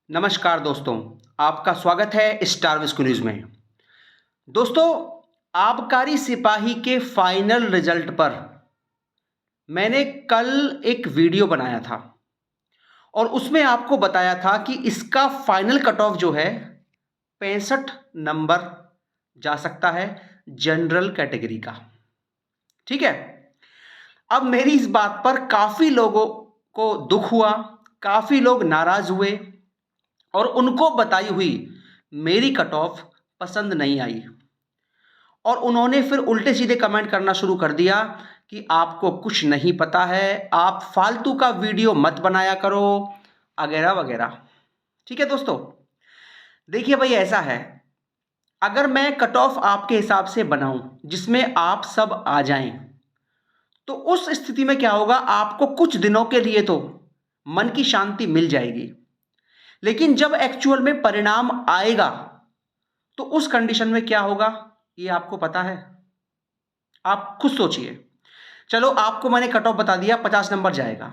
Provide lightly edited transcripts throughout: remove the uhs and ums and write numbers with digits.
नमस्कार दोस्तों, आपका स्वागत है स्टार मिस्कू न्यूज़ में। दोस्तों, आबकारी सिपाही के फाइनल रिजल्ट पर मैंने कल एक वीडियो बनाया था और उसमें आपको बताया था कि इसका फाइनल कट ऑफ जो है 65 नंबर जा सकता है जनरल कैटेगरी का। ठीक है। अब मेरी इस बात पर काफ़ी लोगों को दुख हुआ, काफ़ी लोग नाराज़ हुए और उनको बताई हुई मेरी कट ऑफ पसंद नहीं आई और उन्होंने फिर उल्टे सीधे कमेंट करना शुरू कर दिया कि आपको कुछ नहीं पता है, आप फालतू का वीडियो मत बनाया करो, वगैरह वगैरह। ठीक है दोस्तों, देखिए भाई, ऐसा है, अगर मैं कट ऑफ आपके हिसाब से बनाऊं जिसमें आप सब आ जाएं, तो उस स्थिति में क्या होगा, आपको कुछ दिनों के लिए तो मन की शांति मिल जाएगी, लेकिन जब एक्चुअल में परिणाम आएगा तो उस कंडीशन में क्या होगा ये आपको पता है। आप खुद सोचिए। चलो, आपको मैंने कट ऑफ बता दिया 50 नंबर जाएगा,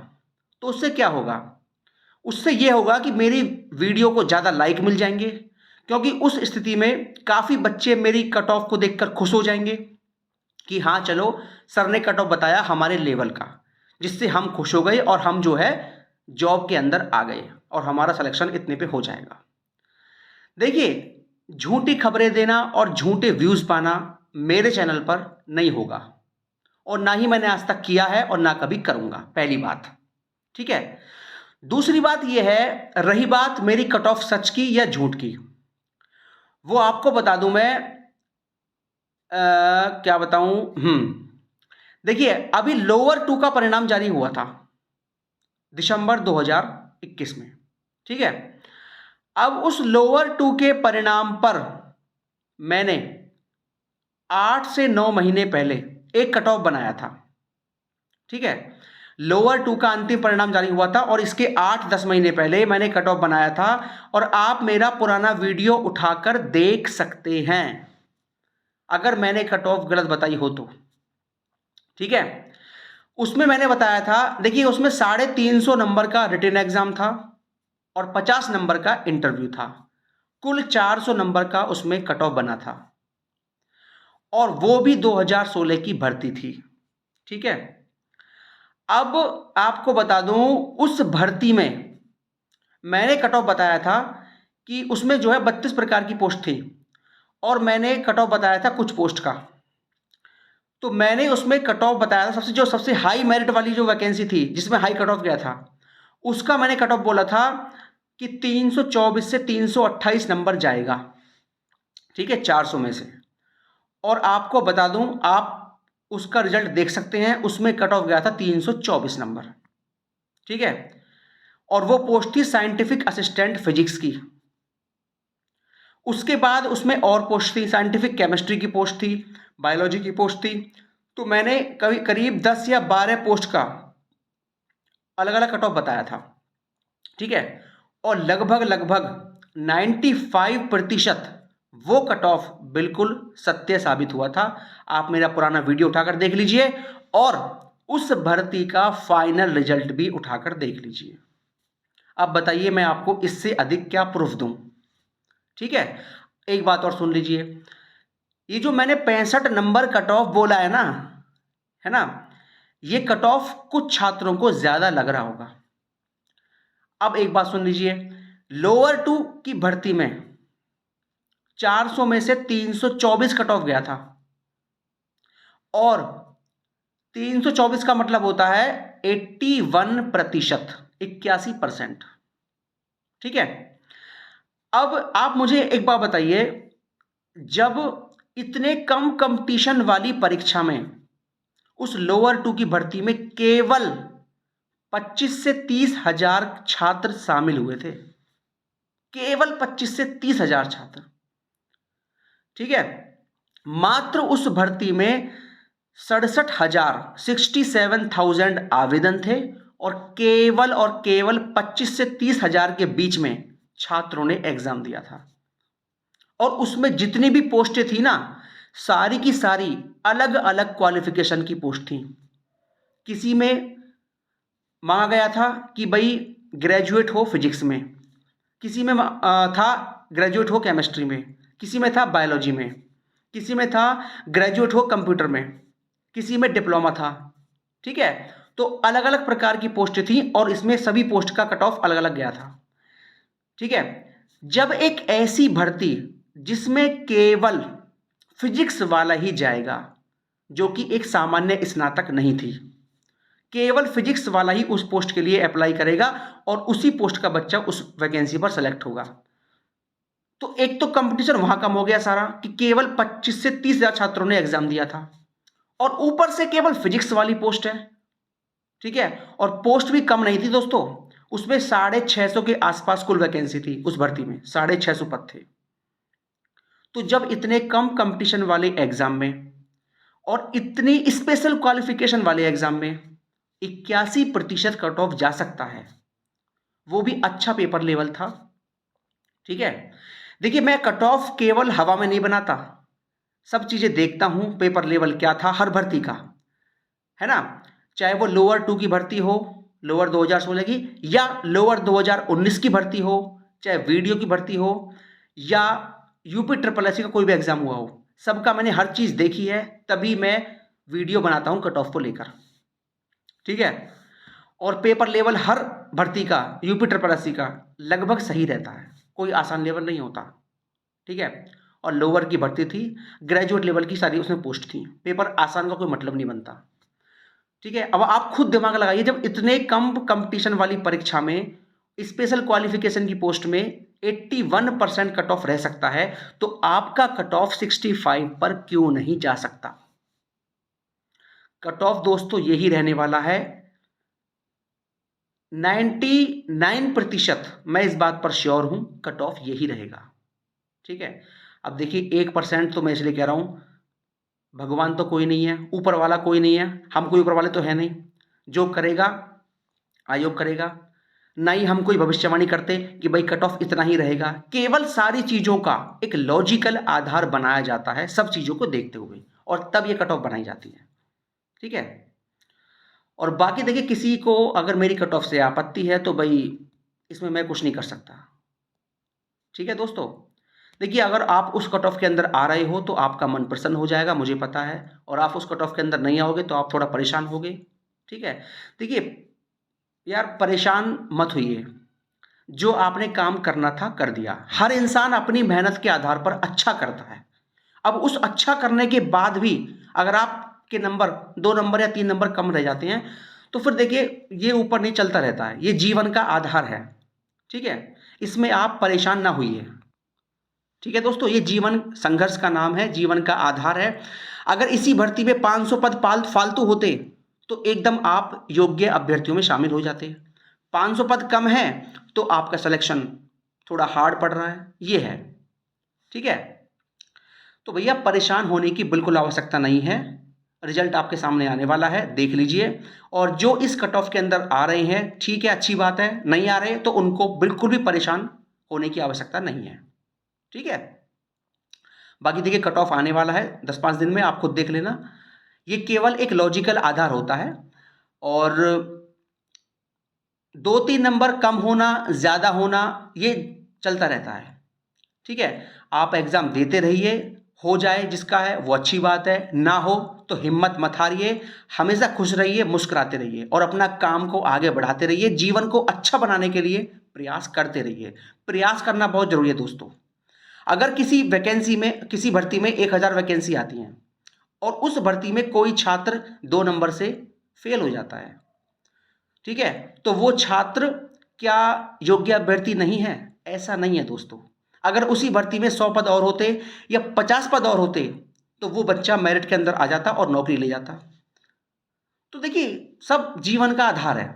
तो उससे क्या होगा? उससे यह होगा कि मेरी वीडियो को ज़्यादा लाइक मिल जाएंगे, क्योंकि उस स्थिति में काफ़ी बच्चे मेरी कट ऑफ को देखकर खुश हो जाएंगे कि हाँ चलो, सर ने कट ऑफ बताया हमारे लेवल का, जिससे हम खुश हो गए और हम जो है जॉब के अंदर आ गए और हमारा सिलेक्शन इतने पे हो जाएगा। देखिए, झूठी खबरें देना और झूठे व्यूज़ पाना मेरे चैनल पर नहीं होगा और ना ही मैंने आज तक किया है और ना कभी करूँगा, पहली बात। ठीक है। दूसरी बात यह है, रही बात मेरी कट ऑफ सच की या झूठ की, वो आपको बता दूं मैं। क्या बताऊं? देखिए, अभी लोअर 2 का परिणाम जारी हुआ था दिसंबर 2021 में। ठीक है। अब उस लोअर 2 के परिणाम पर मैंने 8 से 9 महीने पहले एक कट ऑफ बनाया था। ठीक है। लोअर 2 का अंतिम परिणाम जारी हुआ था और इसके 8-10 महीने पहले मैंने कट ऑफ बनाया था और आप मेरा पुराना वीडियो उठाकर देख सकते हैं अगर मैंने कट ऑफ गलत बताई हो तो। ठीक है। उसमें मैंने बताया था, देखिए, उसमें 350 नंबर का रिटन एग्जाम था और 50 नंबर का इंटरव्यू था। कुल 400 नंबर का उसमें कट ऑफ बना था और वो भी 2016 की भर्ती थी। ठीक है। अब आपको बता दूं, उस भर्ती में मैंने कट ऑफ बताया था कि उसमें जो है 32 प्रकार की पोस्ट थी और मैंने कट ऑफ बताया था कुछ पोस्ट का। तो मैंने उसमें कट ऑफ बताया था, सबसे हाई मेरिट वाली जो वैकेंसी थी जिसमें हाई कट ऑफ गया था, उसका मैंने कट ऑफ बोला था कि 324 से 328 नंबर जाएगा। ठीक है, 400 में से। और आपको बता दूं, आप उसका रिजल्ट देख सकते हैं, उसमें कट ऑफ गया था 324 नंबर। ठीक है। और वो पोस्ट थी साइंटिफिक असिस्टेंट फिजिक्स की। उसके बाद उसमें और पोस्ट थी, साइंटिफिक केमिस्ट्री की पोस्ट थी, बायोलॉजी की पोस्ट थी। तो मैंने करीब 10 या 12 पोस्ट का अलग अलग कट ऑफ बताया था। ठीक है। और लगभग लगभग 95% वो कट ऑफ बिल्कुल सत्य साबित हुआ था। आप मेरा पुराना वीडियो उठाकर देख लीजिए और उस भर्ती का फाइनल रिजल्ट भी उठाकर देख लीजिए। अब बताइए, मैं आपको इससे अधिक क्या प्रूफ दूं? ठीक है। एक बात और सुन लीजिए, ये जो मैंने 65 नंबर कट ऑफ बोला है ना, ये कट ऑफ कुछ छात्रों को ज्यादा लग रहा होगा। अब एक बात सुन लीजिए, लोअर 2 की भर्ती में 400 में से 324 कट ऑफ गया था और 324 का मतलब होता है 81%, 81%। ठीक है। अब आप मुझे एक बात बताइए, जब इतने कम कंपटीशन वाली परीक्षा में उस लोअर 2 की भर्ती में केवल 25 से 30 हजार छात्र शामिल हुए थे, केवल 25 से 30 हजार छात्र। ठीक है। मात्र उस भर्ती में 67,000 आवेदन थे और केवल 25 से 30 हजार के बीच में छात्रों ने एग्जाम दिया था। और उसमें जितनी भी पोस्टें थी ना, सारी की सारी अलग अलग क्वालिफिकेशन की पोस्ट थी। किसी में मांगा गया था कि भाई ग्रेजुएट हो फिजिक्स में, किसी में था ग्रेजुएट हो केमिस्ट्री में, किसी में था बायोलॉजी में, किसी में था ग्रेजुएट हो कंप्यूटर में, किसी में डिप्लोमा था। ठीक है, तो अलग अलग प्रकार की पोस्ट थी और इसमें सभी पोस्ट का कट ऑफ अलग अलग गया था। ठीक है, जब एक ऐसी भर्ती जिसमें केवल फिजिक्स वाला ही जाएगा, जो कि एक सामान्य स्नातक नहीं थी, केवल फिजिक्स वाला ही उस पोस्ट के लिए अप्लाई करेगा और उसी पोस्ट का बच्चा उस वैकेंसी पर सेलेक्ट होगा, तो एक तो कंपटीशन वहां कम हो गया सारा कि केवल 25 से 30 हजार छात्रों ने एग्जाम दिया था और ऊपर से केवल फिजिक्स वाली पोस्ट है। ठीक है, और पोस्ट भी कम नहीं थी दोस्तों, उसमें 650 के आसपास कुल वैकेंसी थी उस भर्ती में, 650 पद थे। तो जब इतने कम कंपटीशन वाले एग्जाम में और इतनी स्पेशल क्वालिफिकेशन वाले एग्जाम में 81% कट ऑफ जा सकता है, वो भी अच्छा पेपर लेवल था। ठीक है, देखिए मैं कट ऑफ केवल हवा में नहीं बनाता, सब चीजें देखता हूं, पेपर लेवल क्या था हर भर्ती का, है ना, चाहे वो लोअर 2 की भर्ती हो, लोअर 2016 की, या लोअर 2019 की भर्ती हो, चाहे वीडियो की भर्ती हो, या यूपी ट्रिपल एससी का कोई भी एग्जाम हुआ हो, सबका मैंने हर चीज देखी है, तभी मैं वीडियो बनाता हूं कट ऑफ को लेकर। ठीक है, और पेपर लेवल हर भर्ती का यूपी ट्रिपल एससी का लगभग सही रहता है, कोई आसान लेवल नहीं होता। ठीक है, और लोअर की भर्ती थी, ग्रेजुएट लेवल की सारी उसमें पोस्ट थी, पेपर आसान का कोई मतलब नहीं बनता। ठीक है, अब आप खुद दिमाग लगाइए, जब इतने कम कंपटीशन वाली परीक्षा में स्पेशल क्वालिफिकेशन की पोस्ट में 81% कट ऑफ रह सकता है, तो आपका कट ऑफ 65 पर क्यों नहीं जा सकता? कट ऑफ दोस्तों यही रहने वाला है, 99% मैं इस बात पर श्योर हूं, कट ऑफ यही रहेगा। ठीक है, अब देखिए 1% तो मैं इसलिए कह रहा हूं, भगवान तो कोई नहीं है, ऊपर वाला कोई नहीं है, हम कोई ऊपर वाले तो है नहीं, जो करेगा आयोग करेगा, ना ही हम कोई भविष्यवाणी करते कि भाई कट ऑफ इतना ही रहेगा। केवल सारी चीजों का एक लॉजिकल आधार बनाया जाता है सब चीजों को देखते हुए, और तब ये कट ऑफ बनाई जाती है। ठीक है, और बाकी देखिए किसी को अगर मेरी कट ऑफ से आपत्ति है तो भाई इसमें मैं कुछ नहीं कर सकता। ठीक है दोस्तों, देखिए अगर आप उस कट ऑफ के अंदर आ रहे हो तो आपका मन प्रसन्न हो जाएगा, मुझे पता है, और आप उस कट ऑफ के अंदर नहीं आओगे तो आप थोड़ा परेशान होगे। ठीक है, देखिए यार परेशान मत होइए, जो आपने काम करना था कर दिया, हर इंसान अपनी मेहनत के आधार पर अच्छा करता है। अब उस अच्छा करने के बाद भी अगर आपके नंबर 2 नंबर या 3 नंबर कम रह जाते हैं, तो फिर देखिए ये ऊपर नहीं चलता रहता है, ये जीवन का आधार है। ठीक है, इसमें आप परेशान ना होइए। ठीक है दोस्तों, ये जीवन संघर्ष का नाम है, जीवन का आधार है। अगर इसी भर्ती में 500 पद फालतू होते तो एकदम आप योग्य अभ्यर्थियों में शामिल हो जाते। 500 पद कम है तो आपका सिलेक्शन थोड़ा हार्ड पड़ रहा है, ये है। ठीक है, तो भैया परेशान होने की बिल्कुल आवश्यकता नहीं है, रिजल्ट आपके सामने आने वाला है, देख लीजिए। और जो इस कट ऑफ के अंदर आ रहे हैं ठीक है, अच्छी बात है, नहीं आ रहे तो उनको बिल्कुल भी परेशान होने की आवश्यकता नहीं है। ठीक है, बाकी देखिए कट ऑफ आने वाला है 10-5 दिन में, आप खुद देख लेना। ये केवल एक लॉजिकल आधार होता है, और 2-3 नंबर कम होना ज्यादा होना ये चलता रहता है। ठीक है, आप एग्जाम देते रहिए, हो जाए जिसका है वो अच्छी बात है, ना हो तो हिम्मत मत हारिए, हमेशा खुश रहिए, मुस्कुराते रहिए और अपना काम को आगे बढ़ाते रहिए, जीवन को अच्छा बनाने के लिए प्रयास करते रहिए। प्रयास करना बहुत जरूरी है दोस्तों। अगर किसी वैकेंसी में, किसी भर्ती में 1000 वैकेंसी आती हैं और उस भर्ती में कोई छात्र 2 नंबर से फेल हो जाता है, ठीक है, तो वो छात्र क्या योग्य अभ्यर्थी नहीं है? ऐसा नहीं है दोस्तों। अगर उसी भर्ती में 100 पद और होते या 50 पद और होते तो वो बच्चा मेरिट के अंदर आ जाता और नौकरी ले जाता। तो देखिए सब जीवन का आधार है।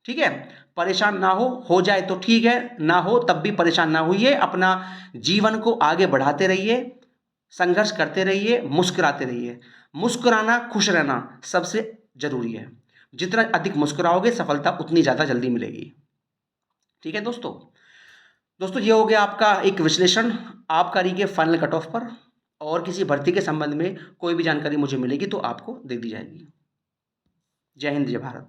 ठीक है, परेशान ना हो जाए तो ठीक है, ना हो तब भी परेशान ना होइए, अपना जीवन को आगे बढ़ाते रहिए, संघर्ष करते रहिए, मुस्कुराते रहिए। मुस्कुराना, खुश रहना सबसे जरूरी है। जितना अधिक मुस्कुराओगे सफलता उतनी ज्यादा जल्दी मिलेगी। ठीक है दोस्तों, ये हो गया आपका एक विश्लेषण आबकारी के फाइनल कट ऑफ पर, और किसी भर्ती के संबंध में कोई भी जानकारी मुझे मिलेगी तो आपको दे दी जाएगी। जय हिंद, जय भारत।